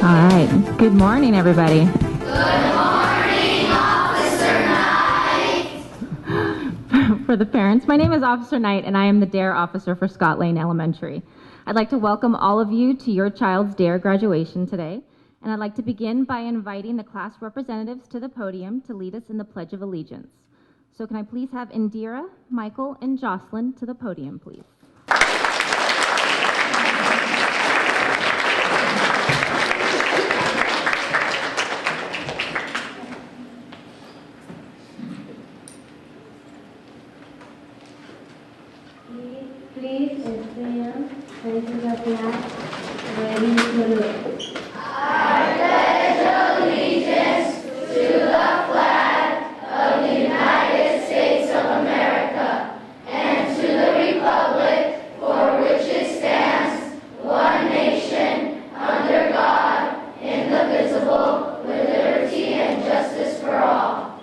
All right. Good morning, everybody. Good morning, Officer Knight. For the parents, my name is Officer Knight, and I am the DARE officer for Scott Lane Elementary. I'd like to welcome all of you to your child's DARE graduation today, and I'd like to begin by inviting the class representatives to the podium to lead us in the Pledge of Allegiance. So can I please have Indira, Michael, and Jocelyn to the podium, please? Please stand, facing the flag, ready to salute. I pledge allegiance to the flag of the United States of America and to the republic for which it stands, one nation, under God, indivisible, with liberty and justice for all.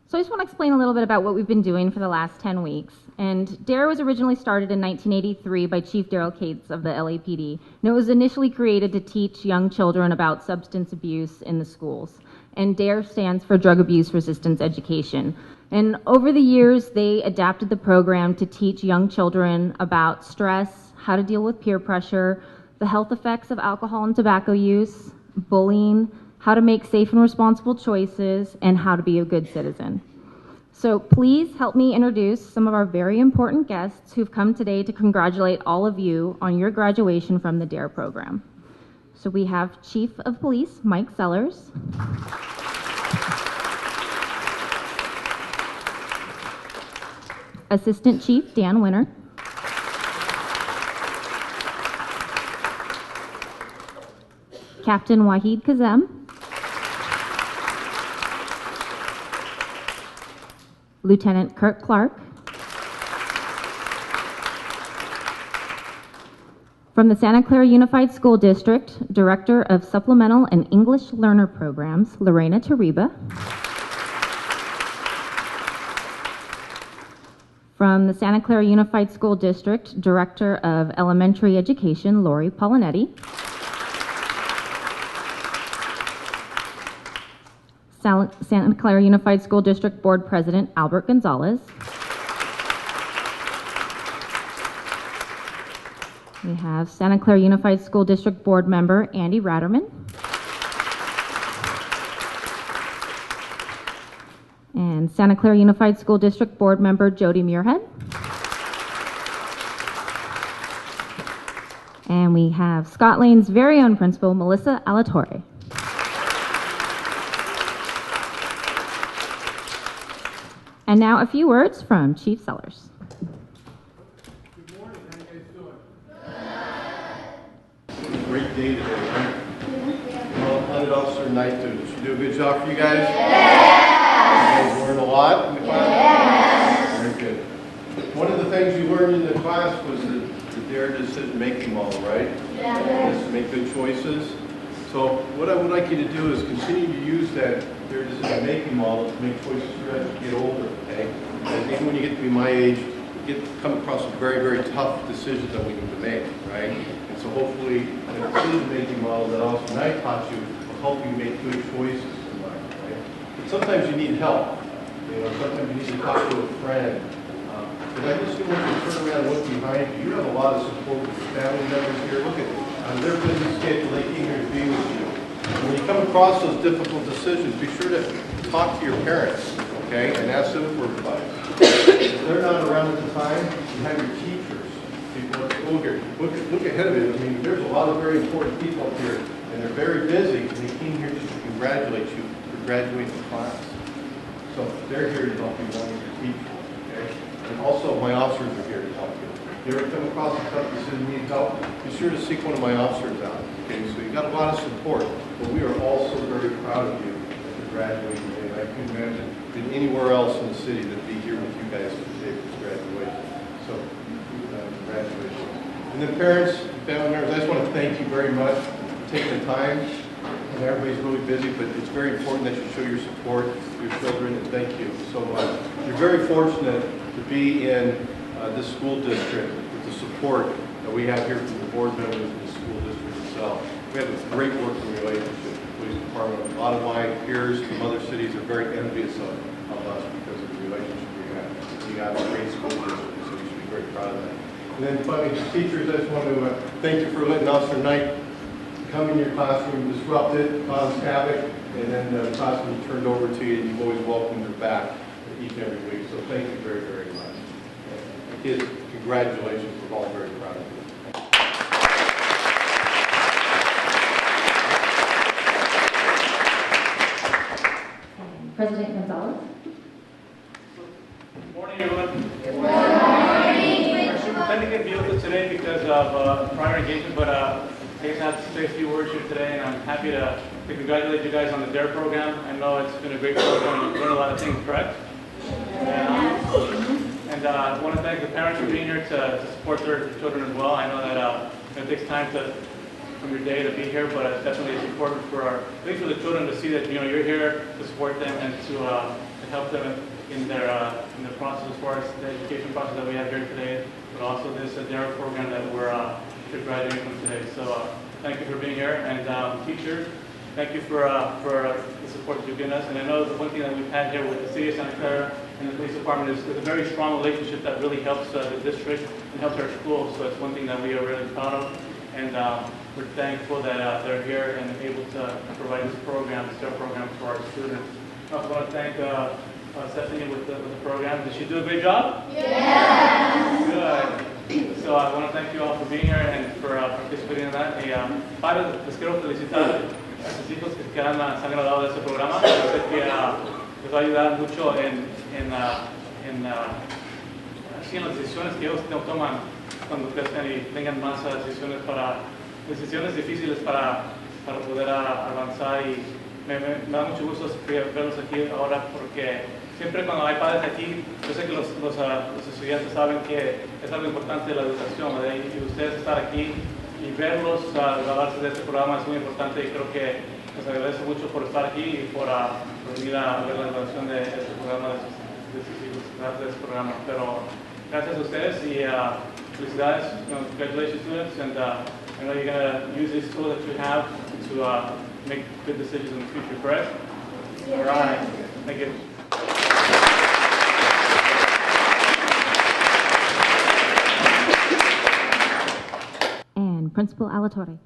So I just want to explain a little bit about what we've been doing for the last 10 weeks. And DARE was originally started in 1983 by Chief Darrell Cates of the LAPD. And it was initially created to teach young children about substance abuse in the schools. And DARE stands for Drug Abuse Resistance Education. And over the years, they adapted the program to teach young children about stress, how to deal with peer pressure, the health effects of alcohol and tobacco use, bullying, how to make safe and responsible choices, and how to be a good citizen. So please help me introduce some of our very important guests who've come today to congratulate all of you on your graduation from the DARE program. So we have Chief of Police Mike Sellers, Assistant Chief Dan Winter, Captain Wahid Kazem, Lieutenant Kirk Clark, from the Santa Clara Unified School District, Director of Supplemental and English Learner Programs, Lorena Tariba, from the Santa Clara Unified School District, Director of Elementary Education, Lori Polinetti, Santa Clara Unified School District Board President Albert Gonzalez. We have Santa Clara Unified School District Board Member Andy Ratterman. And Santa Clara Unified School District Board Member Jody Muirhead. And we have Scott Lane's very own principal, Melissa Alatorre. And now a few words from Chief Sellers. Good morning. How you guys doing? Great day today, right? Well, Lieutenant Officer Knight, did she do a good job for you guys? Yeah! You guys learned a lot in the class? Yes! Very good. One of the things you learned in the class was the DARE decision-making model, right? Yeah. Just to make good choices. So what I would like you to do is continue to use that DARE decision-making model to make choices as you get older, okay? And even when you get to be my age, you come across some very, very tough decisions that we need to make, right? And so hopefully the decision-making model that Officer Knight taught you will help you make good choices in life, right? But sometimes you need help. You know, sometimes you need to talk to a friend. But I just want you to turn around and look behind you. You have a lot of support with your family members here. Look at their busy schedule. They came here to be with you. And when you come across those difficult decisions, be sure to talk to your parents, okay, and ask them for advice. If they're not around at the time, you have your teachers, people at school here. Look ahead of it. I mean, there's a lot of very important people up here, and they're very busy, and they came here just to congratulate you for graduating the class. So they're here to help you along with your teachers, okay? And also, my officers are here to help you. You ever come across a tough decision, need help, be sure to seek one of my officers out. Okay, so you've got a lot of support, but we are also very proud of you for graduating today. I can imagine than anywhere else in the city to be here with you guys today for graduation. So, congratulations. And then parents, family members, I just want to thank you very much for taking the time. And everybody's really busy, but it's very important that you show your support to your children, and thank you so much. You're very fortunate to be in this school district with the support that we have here from the board members and the school district itself. We have a great working relationship with the police department. A lot of my peers from other cities are very envious of us because of the relationship we have. We have a great school district, so we should be very proud of that. And then finally, teachers, I just want to thank you for letting Officer Knight come in your classroom, disrupt it, cause havoc, and then the classroom turned over to you, and you've always welcomed her back each and every week. So thank you very, very much. And kids, congratulations. We're all very proud of you. President Gonzalez. Good morning, everyone. Good morning. Our superintendent can be with us today because of prior engagement, but I guess I have to say a few words here today, and I'm happy to congratulate you guys on the DARE program. I know it's been a great program. You've learned a lot of things, correct? And I want to thank the parents for being here to support their children as well. I know that it takes time from your day to be here, but it's definitely it's important for at least for the children to see that you're here to support them and to help them in their process as far as the education process that we have here today, but also this DARE program that we're graduating from today. So thank you for being here, and teachers, thank you for the support that you've given us. And I know the one thing that we've had here with the city of Santa Clara and the police department is a very strong relationship that really helps the district and helps our schools. So it's one thing that we are really proud of, and we're thankful that they're here and able to provide this program, this DARE program for our students. I also want to thank Stephanie with the program. Did she do a great job? Yes. Good. So I want to thank you all for being here and for participating in that. Padres, les quiero felicitar a sus hijos que se han graduado de este programa. Yo sé que les va a ayudar mucho en las decisiones que ellos toman cuando crezcan y tengan más decisiones difíciles para poder avanzar. Y me da mucho gusto verlos aquí ahora porque siempre cuando hay padres aquí, yo sé que los estudiantes saben que es algo importante la educación, ¿verdad? Y ustedes estar aquí y verlos graduarse de este programa es muy importante, y creo que les agradezco mucho por estar aquí y por venir a ver la graduación de este programa, de sus hijos, gracias a este programa. Pero gracias a ustedes y felicidades, congratulations students, and I know you're going to use this tool that you have to make good decisions in the future, correct? Yes. All right. Thank you. And Principal Alatorre.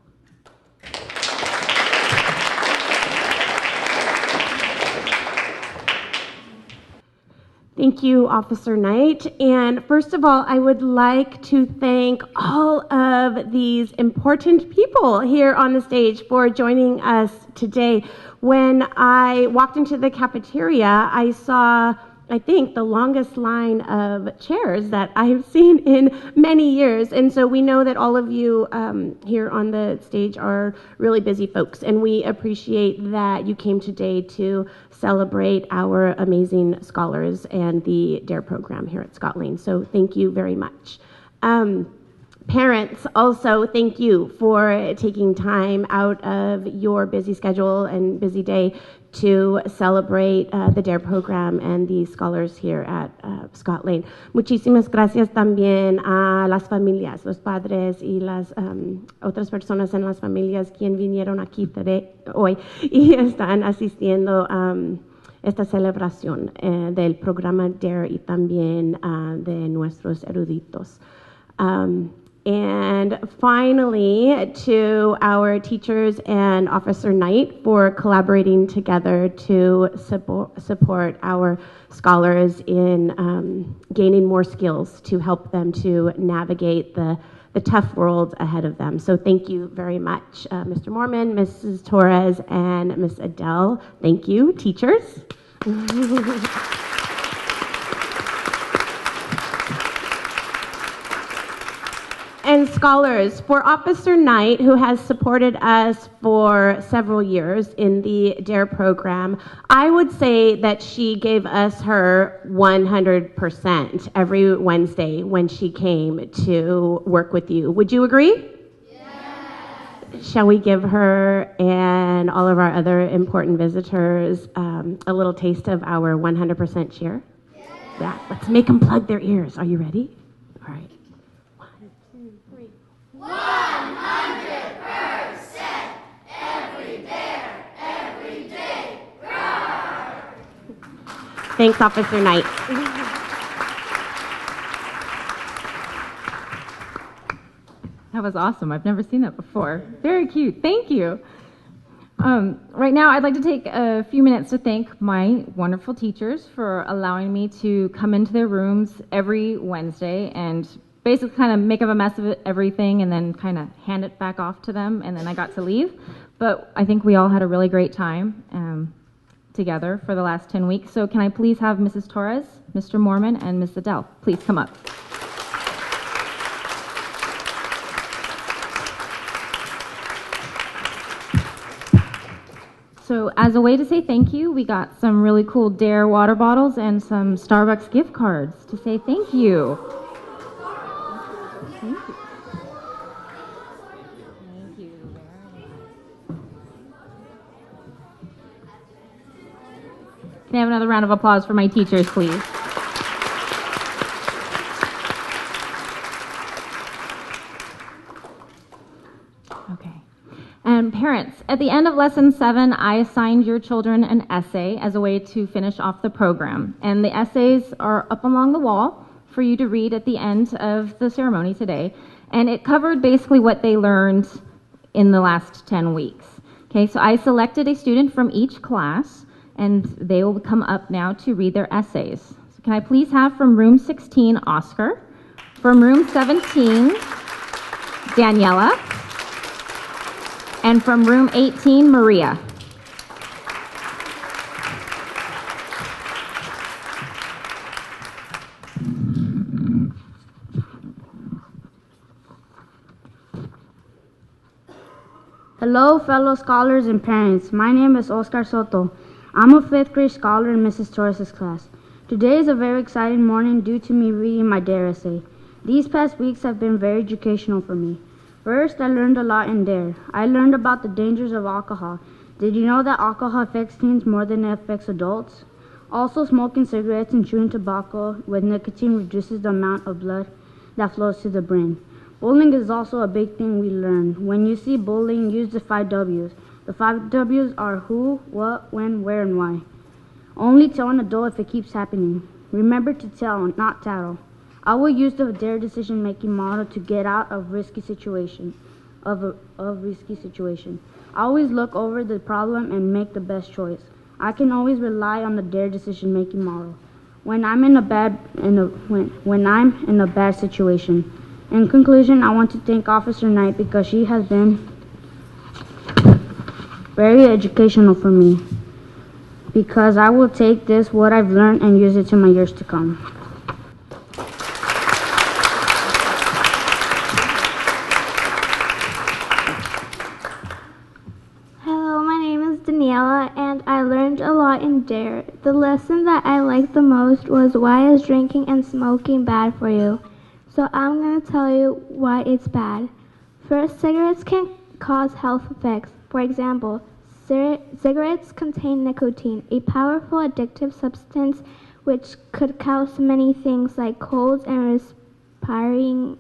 Thank you, Officer Knight. And first of all, I would like to thank all of these important people here on the stage for joining us today. When I walked into the cafeteria, I saw, I think, the longest line of chairs that I've seen in many years. And so we know that all of you here on the stage are really busy folks, and we appreciate that you came today to celebrate our amazing scholars and the DARE program here at Scott Lane. So thank you very much. Parents, also thank you for taking time out of your busy schedule and busy day to celebrate the DARE program and the scholars here at Scott Lane. Muchísimas gracias también a las familias, los padres y las otras personas en las familias quien vinieron aquí hoy y están asistiendo a esta celebración del programa DARE y también de nuestros eruditos. And finally, to our teachers and Officer Knight for collaborating together to support our scholars in gaining more skills to help them to navigate the tough world ahead of them. So thank you very much, Mr. Mormon, Mrs. Torres, and Ms. Adele. Thank you, teachers. And scholars, for Officer Knight, who has supported us for several years in the DARE program, I would say that she gave us her 100% every Wednesday when she came to work with you. Would you agree? Yes. Shall we give her and all of our other important visitors a little taste of our 100% cheer? Yes. Yeah, let's make them plug their ears. Are you ready? All right. 1, 100%. Every bear, every day. Roar! Thanks, Officer Knight. That was awesome. I've never seen that before. Very cute. Thank you. Right now, I'd like to take a few minutes to thank my wonderful teachers for allowing me to come into their rooms every Wednesday and basically kind of make up a mess of everything and then kind of hand it back off to them, and then I got to leave. But I think we all had a really great time together for the last 10 weeks. So can I please have Mrs. Torres, Mr. Mormon, and Ms. Adele please come up. So as a way to say thank you, we got some really cool Dare water bottles and some Starbucks gift cards to say thank you. Thank you. Thank you very much. Can I have another round of applause for my teachers, please? Okay. And parents, at the end of lesson 7, I assigned your children an essay as a way to finish off the program. And the essays are up along the wall for you to read at the end of the ceremony today. And it covered basically what they learned in the last 10 weeks. Okay, so I selected a student from each class, and they will come up now to read their essays. So can I please have from room 16, Oscar, from room 17, Daniela, and from room 18, Maria. Hello, fellow scholars and parents. My name is Oscar Soto. I'm a 5th grade scholar in Mrs. Torres' class. Today is a very exciting morning due to me reading my DARE essay. These past weeks have been very educational for me. First, I learned a lot in DARE. I learned about the dangers of alcohol. Did you know that alcohol affects teens more than it affects adults? Also, smoking cigarettes and chewing tobacco with nicotine reduces the amount of blood that flows to the brain. Bullying is also a big thing we learned. When you see bullying, use the 5 W's. The 5 W's are who, what, when, where, and why. Only tell an adult if it keeps happening. Remember to tell, not tattle. I will use the DARE decision-making model to get out of risky situation. I always look over the problem and make the best choice. I can always rely on the DARE decision-making model when I'm in a bad situation. In conclusion, I want to thank Officer Knight because she has been very educational for me. Because I will take this, what I've learned, and use it to my years to come. Hello, my name is Daniela, and I learned a lot in DARE. The lesson that I liked the most was why is drinking and smoking bad for you? So I'm going to tell you why it's bad. First, cigarettes can cause health effects. For example, cigarettes contain nicotine, a powerful addictive substance which could cause many things like colds and respiratory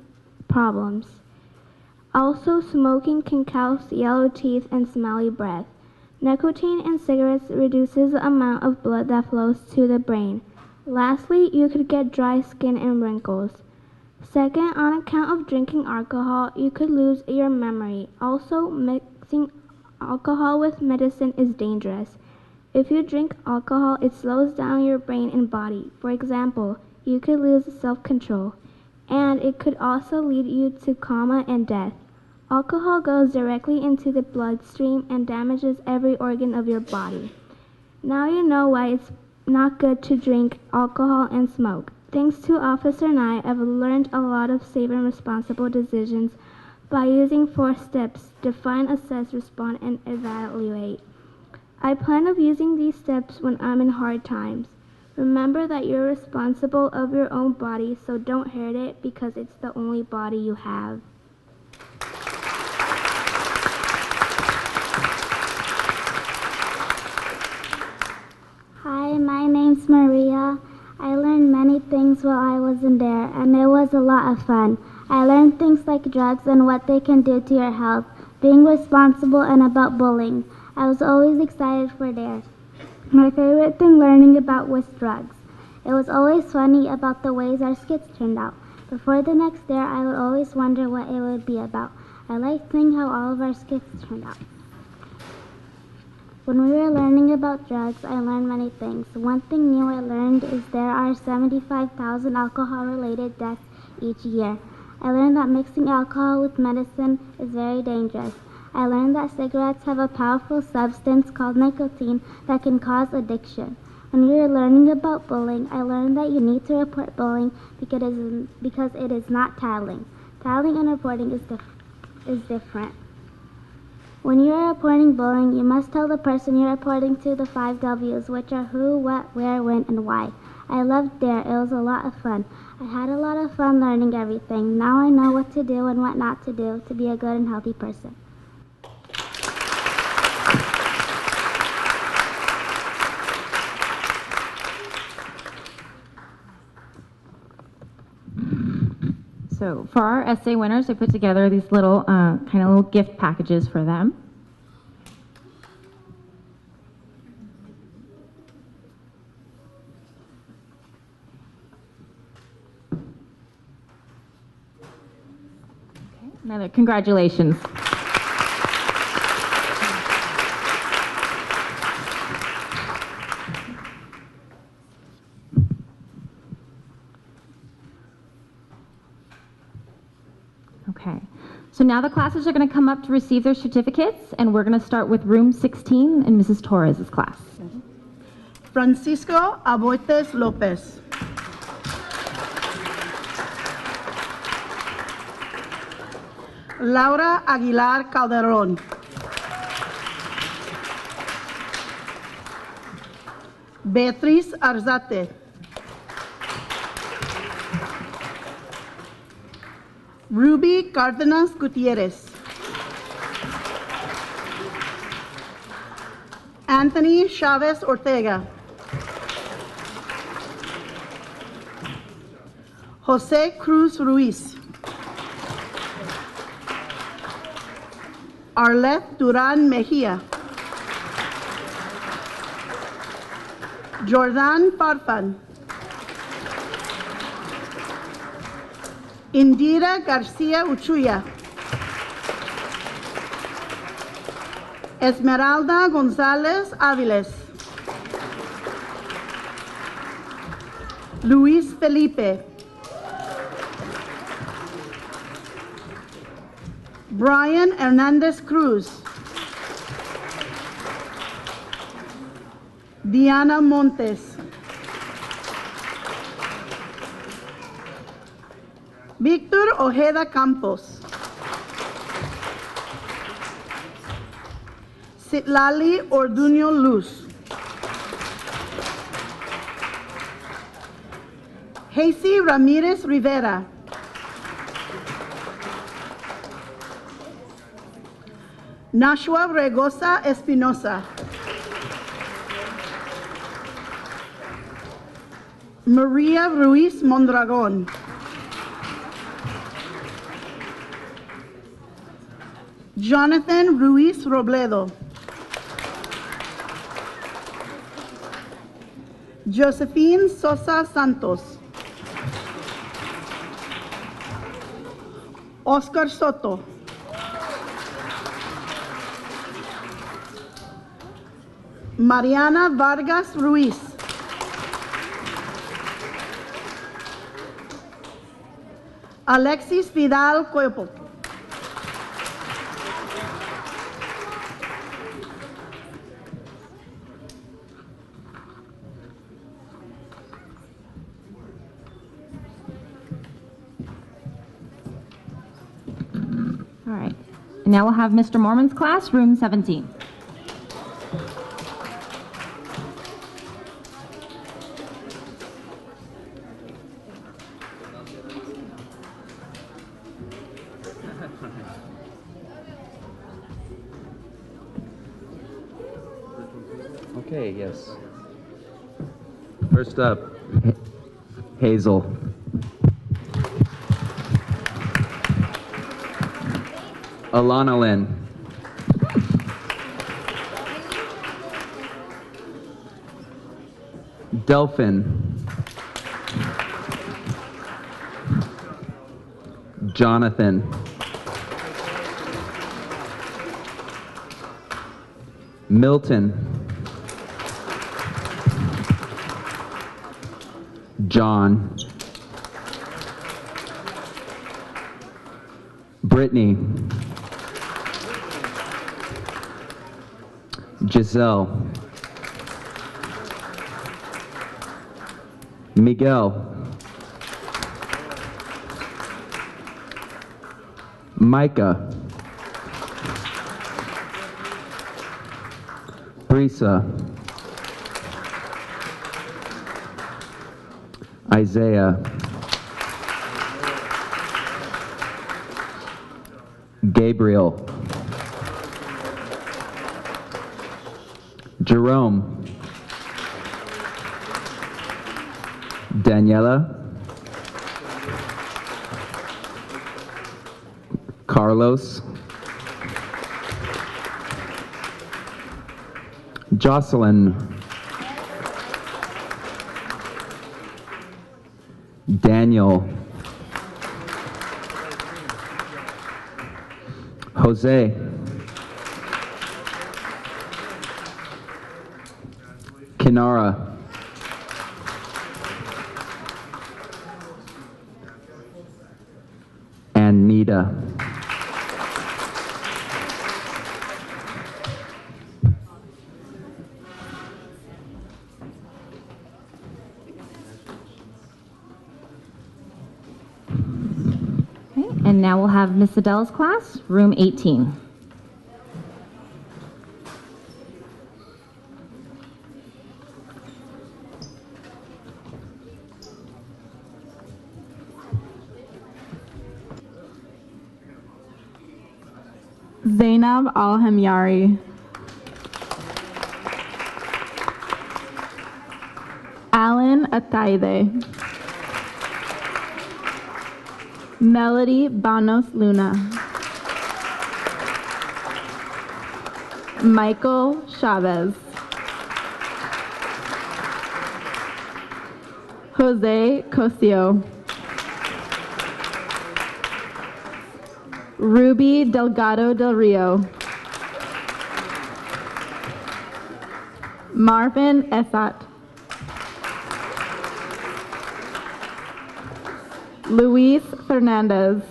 problems. Also, smoking can cause yellow teeth and smelly breath. Nicotine in cigarettes reduces the amount of blood that flows to the brain. Lastly, you could get dry skin and wrinkles. Second, on account of drinking alcohol, you could lose your memory. Also, mixing alcohol with medicine is dangerous. If you drink alcohol, it slows down your brain and body. For example, you could lose self-control, and it could also lead you to coma and death. Alcohol goes directly into the bloodstream and damages every organ of your body. Now you know why it's not good to drink alcohol and smoke. Thanks to Officer Knight, I've learned a lot of safe and responsible decisions by using 4 steps: define, assess, respond, and evaluate. I plan on using these steps when I'm in hard times. Remember that you're responsible of your own body, so don't hurt it because it's the only body you have. Hi, my name's Maria. I learned many things while I was in DARE, and it was a lot of fun. I learned things like drugs and what they can do to your health, being responsible, and about bullying. I was always excited for DARE. My favorite thing learning about was drugs. It was always funny about the ways our skits turned out. Before the next DARE, I would always wonder what it would be about. I liked seeing how all of our skits turned out. When we were learning about drugs, I learned many things. One thing new I learned is there are 75,000 alcohol-related deaths each year. I learned that mixing alcohol with medicine is very dangerous. I learned that cigarettes have a powerful substance called nicotine that can cause addiction. When we were learning about bullying, I learned that you need to report bullying because it is not tattling. Tattling and reporting is different. When you are reporting bullying, you must tell the person you're reporting to the 5 W's, which are who, what, where, when, and why. I loved DARE. It was a lot of fun. I had a lot of fun learning everything. Now I know what to do and what not to do to be a good and healthy person. So for our essay winners, I put together these little little gift packages for them. Okay, another congratulations. Okay, so now the classes are going to come up to receive their certificates, and we're going to start with room 16 in Mrs. Torres' class. Francisco Aboites Lopez. Laura Aguilar Calderon. Beatriz Arzate. Ruby Cardenas Gutierrez. Anthony Chavez Ortega. Jose Cruz Ruiz. Arlette Duran Mejia. Jordan Farfan. Indira Garcia Uchuya. Esmeralda González Áviles. Luis Felipe. Brian Hernandez Cruz. Diana Montes. Víctor Ojeda Campos. Citlali Orduño Luz. Hazy Ramirez Rivera. Nashua Regosa Espinosa. Maria Ruiz Mondragon. Jonathan Ruiz Robledo. Josephine Sosa Santos. Oscar Soto. Mariana Vargas Ruiz. Alexis Vidal Cuepo. All right, and now we'll have Mr. Mormon's class, room 17. Okay, yes. First up, Hazel. Alana Lynn. Delphin. Jonathan. Milton. John. Brittany. Giselle. Miguel. Micah. Brisa. Isaiah. Gabriel. Jerome. Daniela. Carlos. Jocelyn. Daniel. Jose. Kinara. And Nita. Okay, and now we'll have Miss Adele's class, room 18. Zainab Al-Hamyari. Alan Ataide. Melody Banos Luna. Michael Chavez. Jose Cosio. Ruby Delgado del Rio. Marvin Esat. Luis Fernandez.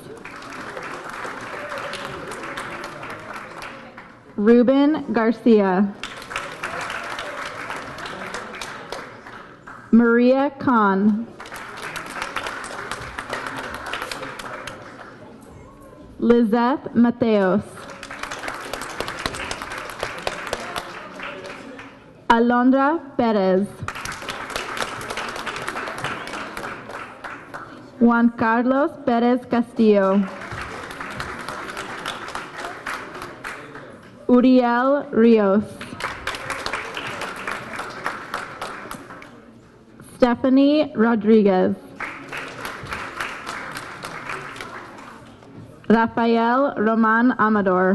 Ruben Garcia. Maria Khan. Lizeth Mateos. Alondra Perez. Juan Carlos Perez Castillo. Uriel Rios. Stephanie Rodriguez. Rafael Roman Amador.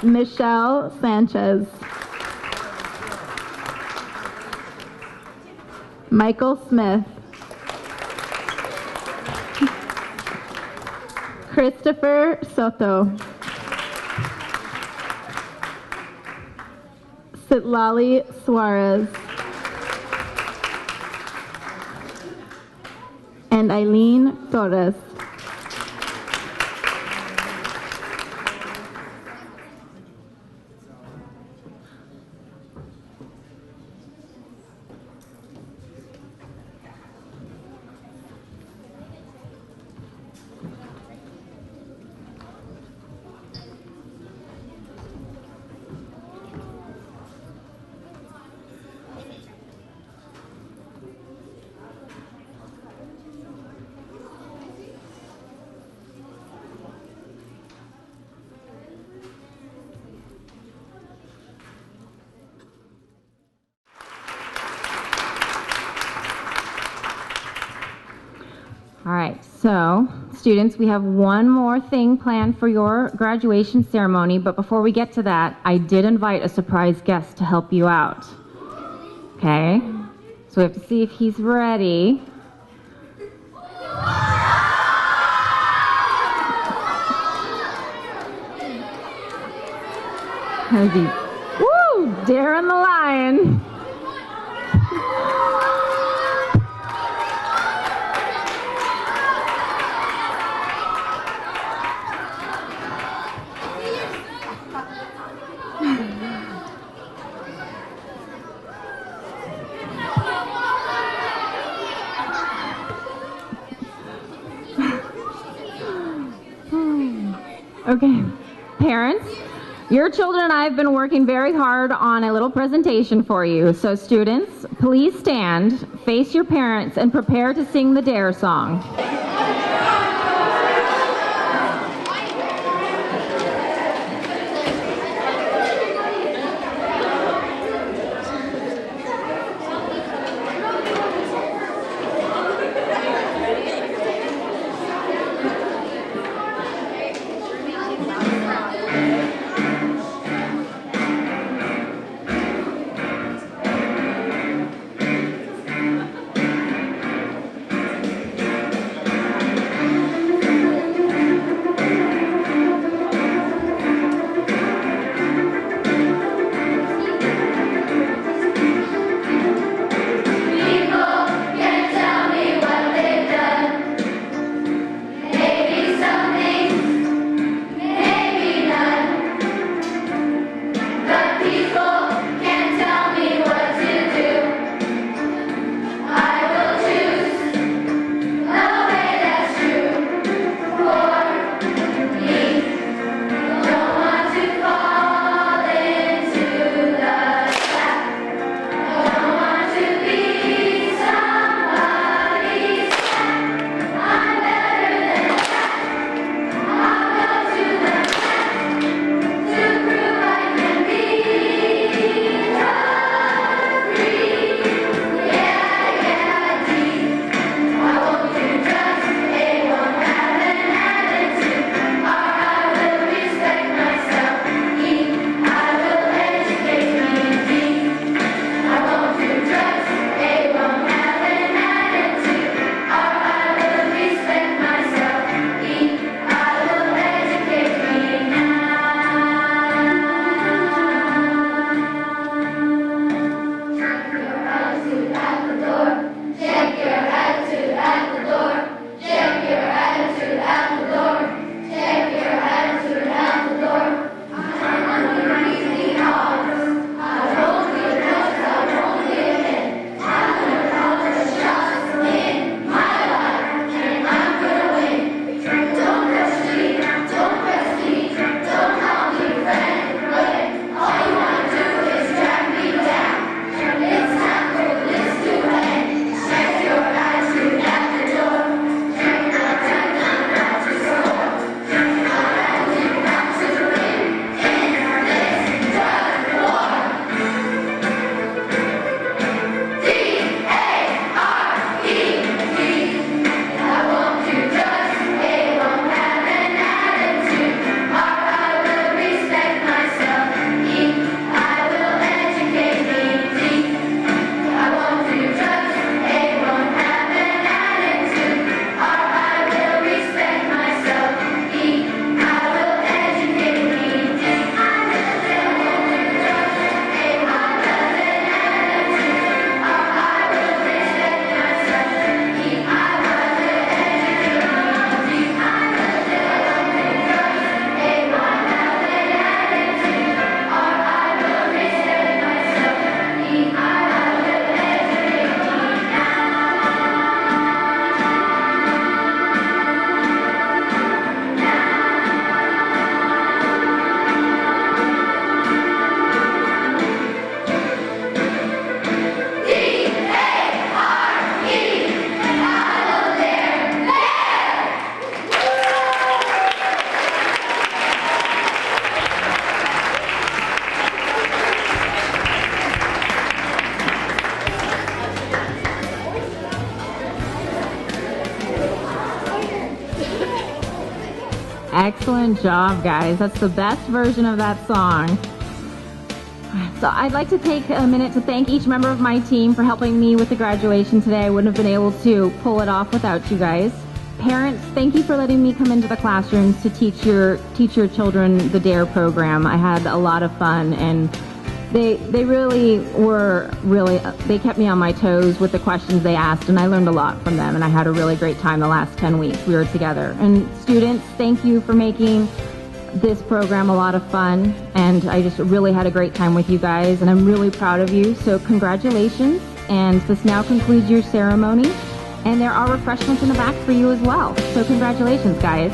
Michelle Sanchez. Michael Smith. Christopher Soto. Sitlali Suarez. And Eileen Torres. All right, so students, we have one more thing planned for your graduation ceremony, but before we get to that, I did invite a surprise guest to help you out. Okay, so we have to see if he's ready. Woo! Darren the Lion. Okay, parents, your children and I have been working very hard on a little presentation for you. So students, please stand, face your parents, and prepare to sing the DARE song. Excellent job, guys. That's the best version of that song. So I'd like to take a minute to thank each member of my team for helping me with the graduation today. I wouldn't have been able to pull it off without you guys. Parents, thank you for letting me come into the classrooms to teach your children the DARE program. I had a lot of fun, and they kept me on my toes with the questions they asked, and I learned a lot from them, and I had a really great time the last 10 weeks we were together. And students, thank you for making this program a lot of fun, and I just really had a great time with you guys, and I'm really proud of you. So congratulations, and this now concludes your ceremony, and there are refreshments in the back for you as well. So congratulations, guys.